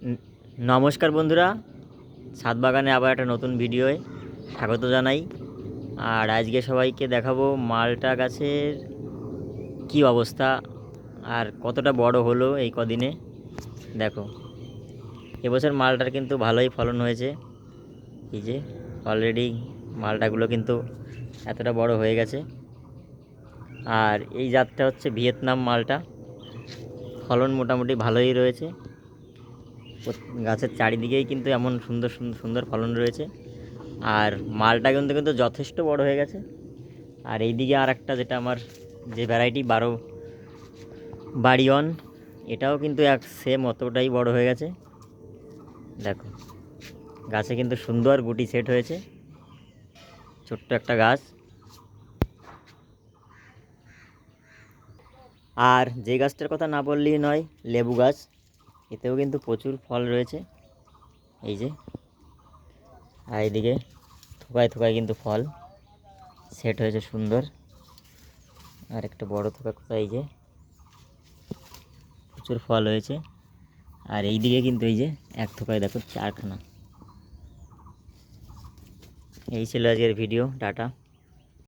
ন- নমস্কার বন্ধুরা, ছাদ বাগানে আবার একটা নতুন ভিডিওয় স্বাগত জানাই। আর আজকে সবাইকে দেখাবো মালটা গাছের কি অবস্থা আর কতটা বড় হলো এই কদিনে। দেখো, এবছর মালটার কিন্তু ভালোই ফলন হয়েছে। এই যে অলরেডি মালটাগুলো কিন্তু এতটা বড় হয়ে গেছে। আর এই জাতটা হচ্ছে ভিয়েতনাম মালটা। ফলন মোটামুটি ভালোই রয়েছে। গাছের চারিদিকেই কিন্তু এমন সুন্দর সুন্দর সুন্দর ফলন রয়েছে। আর মালটা কিন্তু কিন্তু যথেষ্ট বড় হয়ে গেছে। আর এইদিকে আর একটা যেটা আমার যে ভ্যারাইটি 12 বাড়িয়ন, এটাও কিন্তু এক সেম অতটাই বড় হয়ে গেছে। দেখো, গাছে কিন্তু সুন্দর গুটি সেট হয়েছে। ছোট্ট একটা গাছ। আর যে গাছটার কথা না বললেই নয়, লেবু গাছ। এতেও কিন্তু প্রচুর ফল রয়েছে। এই যে, আর এইদিকে থোকায় থোকায় কিন্তু ফল সেট হয়েছে সুন্দর। আর একটা বড় থোকা কোথায়, এই যে প্রচুর ফল হয়েছে। আর এই দিকে কিন্তু এই যে এক থোকায় দেখো 4খানা। এই ছিল আজকের ভিডিও। টাটা।